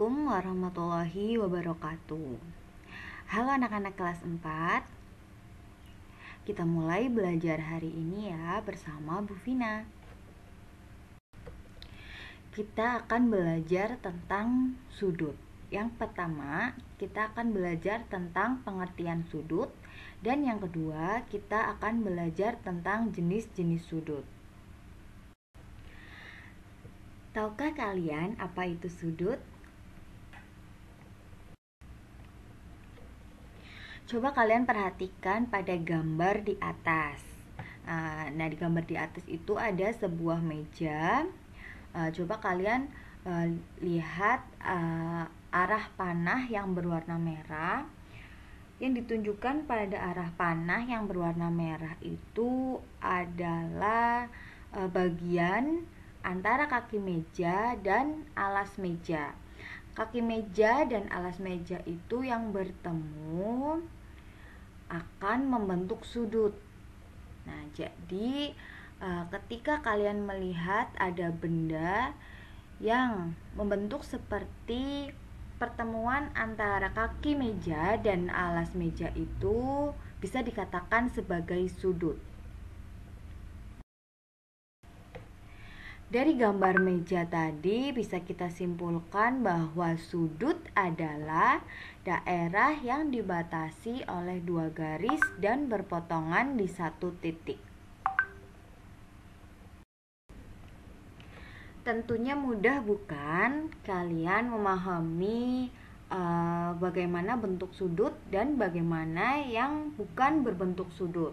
Assalamualaikum warahmatullahi wabarakatuh. Halo anak-anak kelas 4. Kita mulai belajar hari ini ya bersama Bu Vina. Kita akan belajar tentang sudut. Yang pertama, kita akan belajar tentang pengertian sudut. Dan yang kedua, kita akan belajar tentang jenis-jenis sudut. Tahukah kalian apa itu sudut? Coba kalian perhatikan pada gambar di atas. Nah, di gambar di atas itu ada sebuah meja. Coba kalian lihat arah panah yang berwarna merah. Yang ditunjukkan pada arah panah yang berwarna merah itu adalah bagian antara kaki meja dan alas meja. Kaki meja dan alas meja itu yang bertemu akan membentuk sudut. Nah, jadi ketika kalian melihat ada benda yang membentuk seperti pertemuan antara kaki meja dan alas meja itu bisa dikatakan sebagai sudut. Dari gambar meja tadi bisa kita simpulkan bahwa sudut adalah daerah yang dibatasi oleh dua garis dan berpotongan di satu titik. Tentunya mudah bukan kalian memahami bagaimana bentuk sudut dan bagaimana yang bukan berbentuk sudut.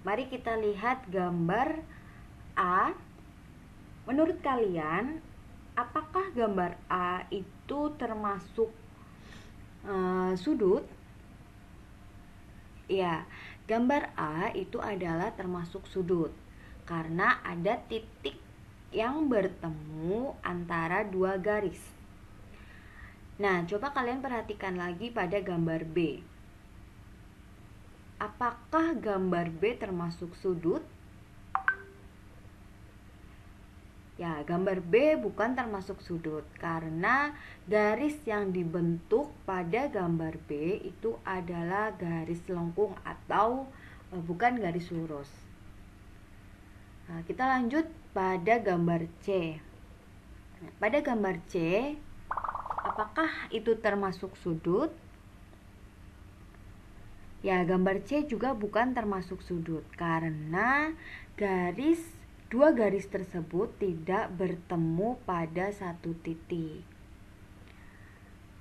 Mari kita lihat gambar A. Menurut kalian, apakah gambar A itu termasuk sudut? Ya, gambar A itu adalah termasuk sudut karena ada titik yang bertemu antara dua garis. Nah, coba kalian perhatikan lagi pada gambar B. Apakah gambar B termasuk sudut? Ya, gambar B bukan termasuk sudut karena garis yang dibentuk pada gambar B itu adalah garis lengkung atau bukan garis lurus. Nah, kita lanjut pada gambar C. Nah, pada gambar C, apakah itu termasuk sudut? Ya, gambar C juga bukan termasuk sudut karena dua garis tersebut tidak bertemu pada satu titik.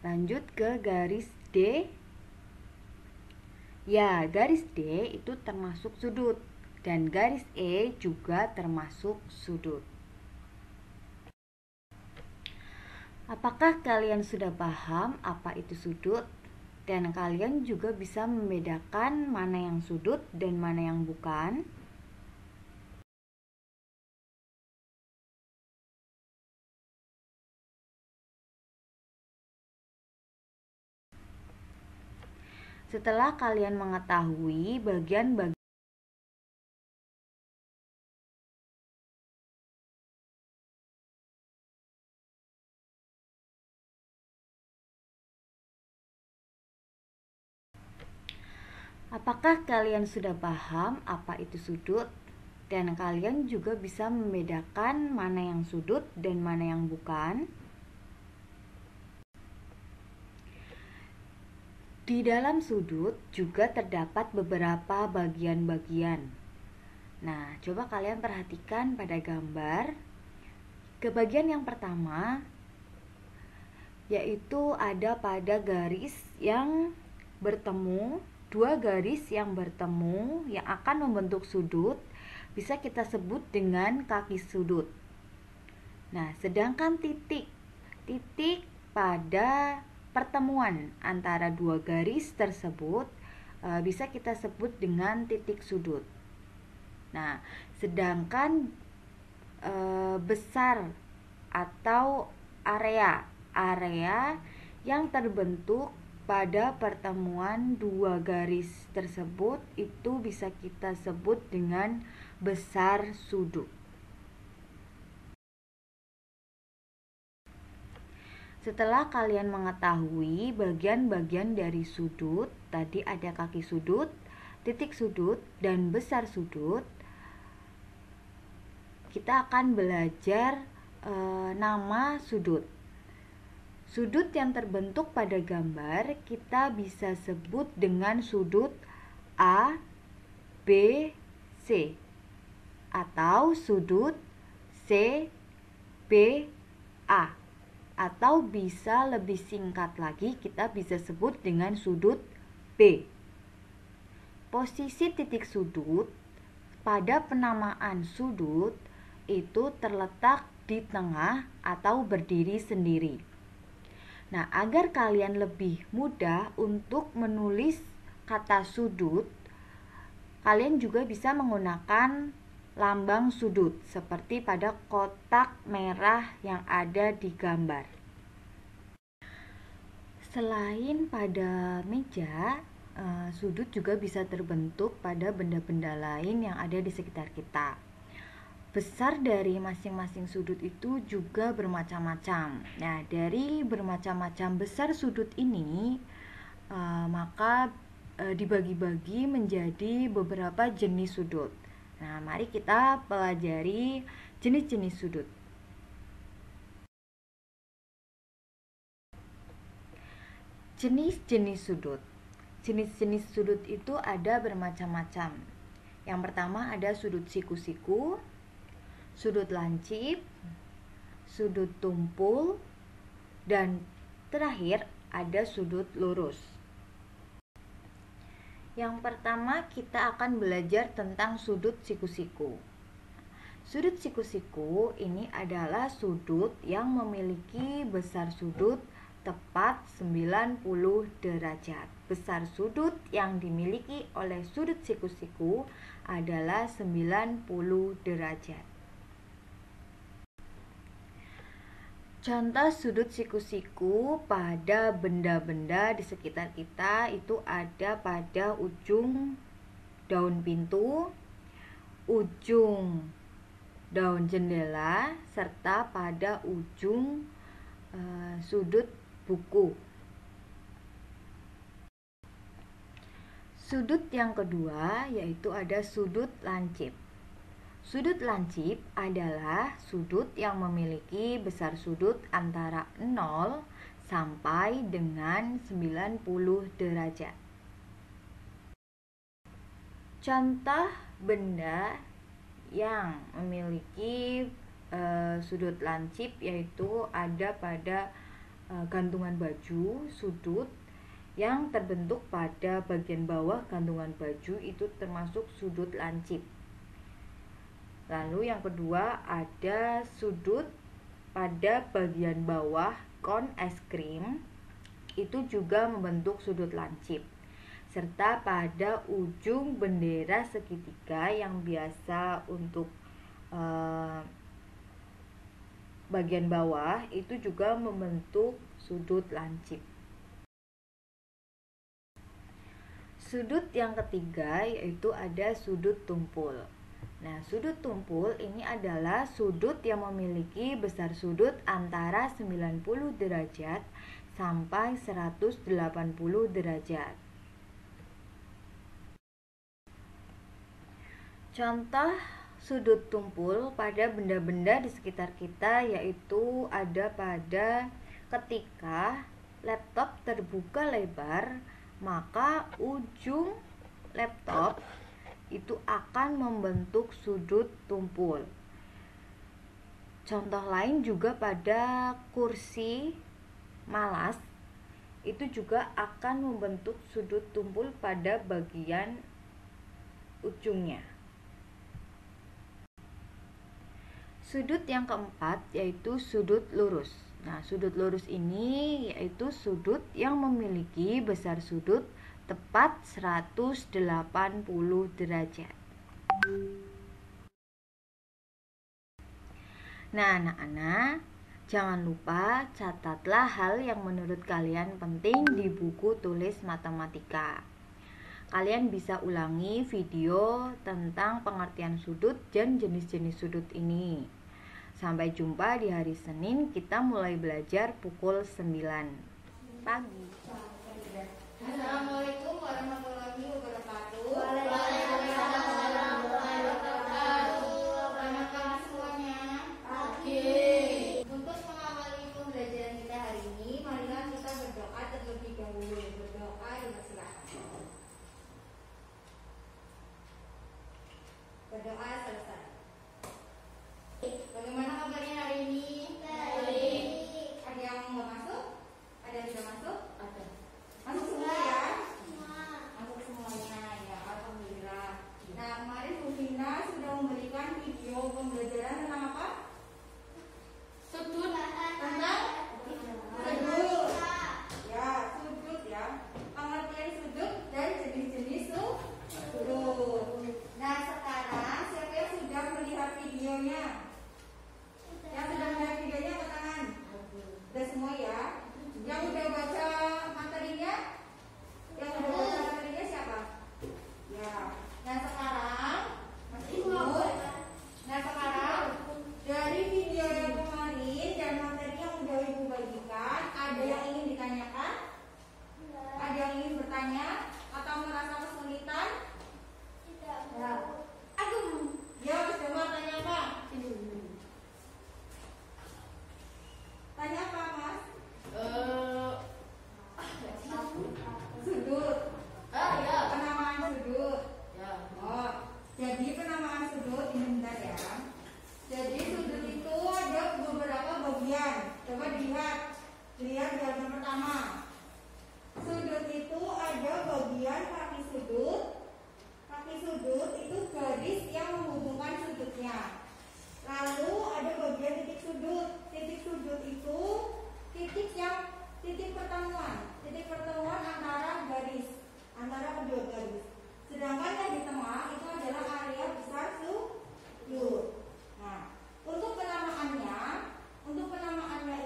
Lanjut ke garis D. Ya, garis D itu termasuk sudut dan garis E juga termasuk sudut. Apakah kalian sudah paham apa itu sudut? Dan kalian juga bisa membedakan mana yang sudut dan mana yang bukan? Setelah kalian mengetahui bagian-bagian apakah kalian sudah paham apa itu sudut? Dan kalian juga bisa membedakan mana yang sudut dan mana yang bukan? Di dalam sudut juga terdapat beberapa bagian-bagian. Nah, coba kalian perhatikan pada gambar. Ke bagian yang pertama, yaitu ada pada garis yang bertemu, dua garis yang bertemu yang akan membentuk sudut, bisa kita sebut dengan kaki sudut. Nah, sedangkan titik pada pertemuan antara dua garis tersebut bisa kita sebut dengan titik sudut. Nah, sedangkan besar atau area yang terbentuk pada pertemuan dua garis tersebut itu bisa kita sebut dengan besar sudut. Setelah kalian mengetahui bagian-bagian dari sudut, tadi ada kaki sudut, titik sudut, dan besar sudut, kita akan belajar nama sudut. Sudut yang terbentuk pada gambar kita bisa sebut dengan sudut A, B, C, atau sudut C, B, A, atau bisa lebih singkat lagi kita bisa sebut dengan sudut B. Posisi titik sudut pada penamaan sudut itu terletak di tengah atau berdiri sendiri. Nah, agar kalian lebih mudah untuk menulis kata sudut, kalian juga bisa menggunakan lambang sudut seperti pada kotak merah yang ada di gambar. Selain pada meja, sudut juga bisa terbentuk pada benda-benda lain yang ada di sekitar kita. Besar dari masing-masing sudut itu juga bermacam-macam. Nah, dari bermacam-macam besar sudut ini, maka dibagi-bagi menjadi beberapa jenis sudut. Nah, mari kita pelajari jenis-jenis sudut. Jenis-jenis sudut. Jenis-jenis sudut itu ada bermacam-macam. Yang pertama ada sudut siku-siku, sudut lancip, sudut tumpul, dan terakhir ada sudut lurus. Yang pertama kita akan belajar tentang sudut siku-siku. Sudut siku-siku ini adalah sudut yang memiliki besar sudut tepat 90 derajat. Besar sudut yang dimiliki oleh sudut siku-siku adalah 90 derajat. Contoh sudut siku-siku pada benda-benda di sekitar kita itu ada pada ujung daun pintu, ujung daun jendela, serta pada ujung sudut buku. Sudut yang kedua yaitu ada sudut lancip. Sudut lancip adalah sudut yang memiliki besar sudut antara 0 sampai dengan 90 derajat. Contoh benda yang memiliki sudut lancip yaitu ada pada gantungan baju, sudut yang terbentuk pada bagian bawah gantungan baju itu termasuk sudut lancip. Lalu yang kedua ada sudut pada bagian bawah kon es krim, itu juga membentuk sudut lancip. Serta pada ujung bendera segitiga yang biasa untuk bagian bawah itu juga membentuk sudut lancip. Sudut yang ketiga yaitu ada sudut tumpul. Nah, sudut tumpul ini adalah sudut yang memiliki besar sudut antara 90 derajat sampai 180 derajat. Contoh sudut tumpul pada benda-benda di sekitar kita yaitu ada pada ketika laptop terbuka lebar, maka ujung laptop itu akan membentuk sudut tumpul. Contoh lain juga pada kursi malas, itu juga akan membentuk sudut tumpul pada bagian ujungnya. Sudut yang keempat yaitu sudut lurus. Nah, sudut lurus ini yaitu sudut yang memiliki besar sudut tepat 180 derajat. Nah, anak-anak, jangan lupa catatlah hal yang menurut kalian penting di buku tulis matematika. Kalian bisa ulangi video tentang pengertian sudut dan jenis-jenis sudut ini. Sampai jumpa di hari Senin, kita mulai belajar pukul 9 pagi. Assalamualaikum warahmatullahi wabarakatuh. Waalaikumsalam warahmatullahi wabarakatuh. Selamat pagi semuanya. Pagi. Untuk mengawali pembelajaran kita hari ini, marilah kita berdoa terlebih dahulu. Berdoa dipersilakan. Berdoa selesai. Bagaimana kabarnya hari ini? Baik. Ada yang mau masuk? Ada yang tidak masuk? Ada. Masuk semua ya? Semua. Masuk semuanya ya, alhamdulillah. Nah, kemarin Bu Vina sudah memberikan video pembelajaran tentang apa? Sudut. Tentang sudut. Ya, sudut ya. Pengertian sudut dan jenis-jenis sudut. Nah, sekarang siapa yang sudah melihat videonya? Yang sudah melihat videonya angkat tangan. Sudah semua ya? Yang udah baca materinya? Yang udah baca materinya siapa? Ya. Nah sekarang masih Ibu. Nah sekarang dari video yang kemarin dan materi yang udah Ibu bagikan, ada yang ingin ditanyakan? Ada yang ingin bertanya atau merasa kesulitan? Ya. Aduh. Ya, Mas Damar tanya apa? Tanya apa, Mas? Sudut. Ya. Penamaan sudut. Ya. Oh, jadi penamaan sudut ini bentar ya. Jadi sudut itu ada beberapa bagian. Coba dilihat. Lihat gambar pertama. Sudut itu ada bagian kaki sudut. Kaki sudut itu garis yang menghubungkan sudutnya. Lalu ada bagian titik sudut. Titik sudut itu titik pertemuan. Titik pertemuan antara kedua garis. Sedangkan yang di tengah itu adalah area besar sudut. Nah, untuk penamaannya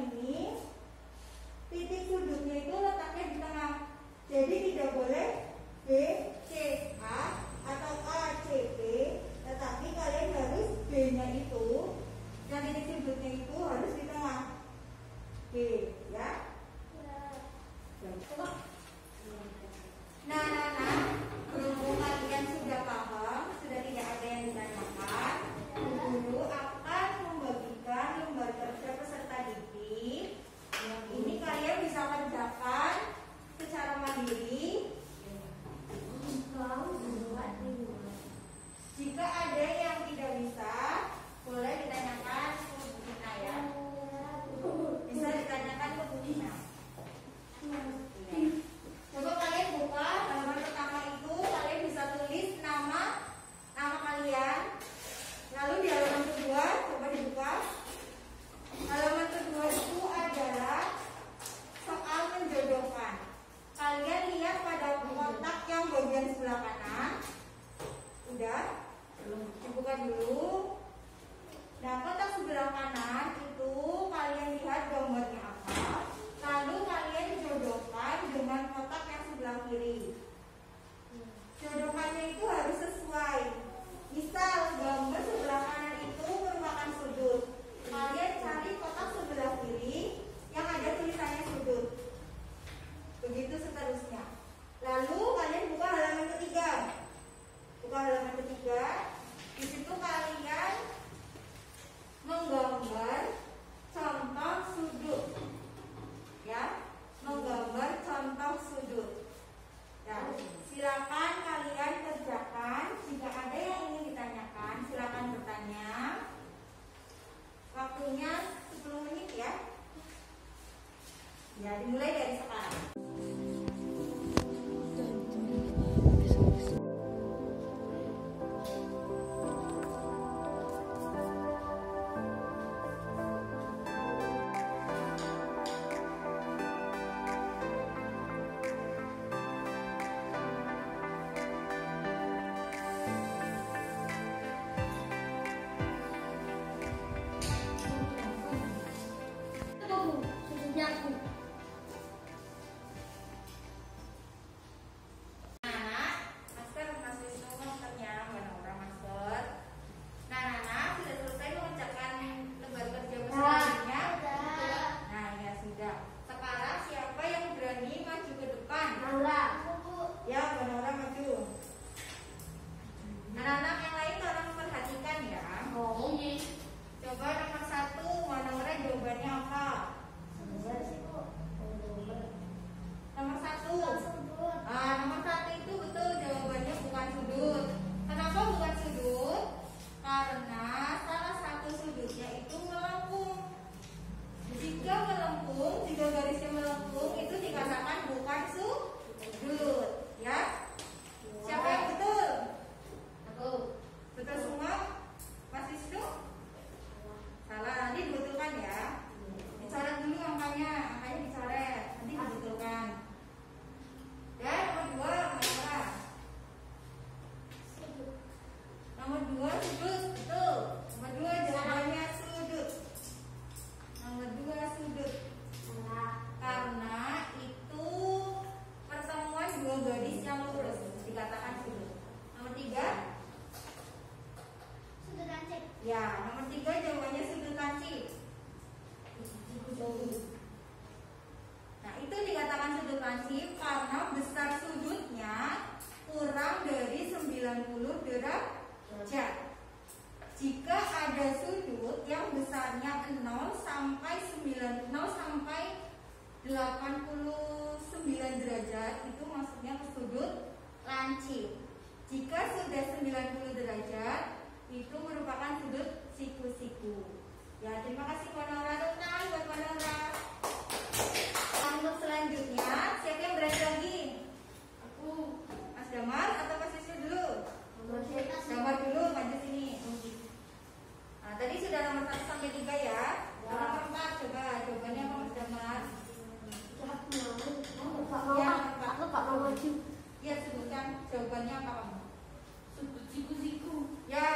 ini titik sudutnya itu letaknya di tengah. Jadi tidak boleh B, C, A atau A, C, B, tetapi kalian harus B-nya itu dan titik sudutnya itu harus di tengah. B, ya. Nah, berhubung kalian sudah paham, sudah tidak ada yang ditanyakan, guru akan membagikan lembar kerja peserta didik. Ini kalian bisa kerjakan secara mandiri. Jika ada yang tidak bisa, boleh ditanyakan ke Bu Vina ya. Bisa ditanyakan ke Bu Vina. Coba kalian buka halaman pertama itu, kalian bisa tulis nama kalian. Lalu di halaman kedua, coba dibuka. Halaman kedua itu adalah soal menjodohkan. Kalian lihat pada kotak yang bagian sebelah kanan. Udah? Dibuka dulu. Nah, kotak sebelah kanan itu kalian lihat gambarnya apa. Lalu kalian jodohkan dengan kotak yang sebelah kiri. Jodohkannya itu harus sesuai. Misal gambar sebelah kanan itu merupakan sudut. Kalian cari kotak sebelah kiri yang ada tulisannya sudut. Begitu seterusnya. Lalu kalian buka halaman ketiga. Buka halaman ketiga. Di situ kalian Ya, nomor 3 jawabannya sudut lancip. Nah, itu dikatakan sudut lancip karena besar sudutnya kurang dari 90 derajat. Jika ada sudut yang besarnya 0 sampai 89 derajat, itu maksudnya ke sudut lancip. Jika sudah 90 derajat, itu merupakan sudut siku-siku. Ya, terima kasih Mbak Nora. Tepuk tangan buat Mbak Nora. Untuk selanjutnya, siapa yang berani lagi? Aku. Mas Damar atau Mas Siswi dulu? Damar dulu, maju sini. Nah, tadi sudah nomor 1 sampai 3 ya. Nomor 4 coba jawabannya apa Mas Damar? Ya, sebutkan jawabannya apa kamu? Sudut siku-siku. Ya,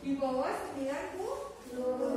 di bawah 90.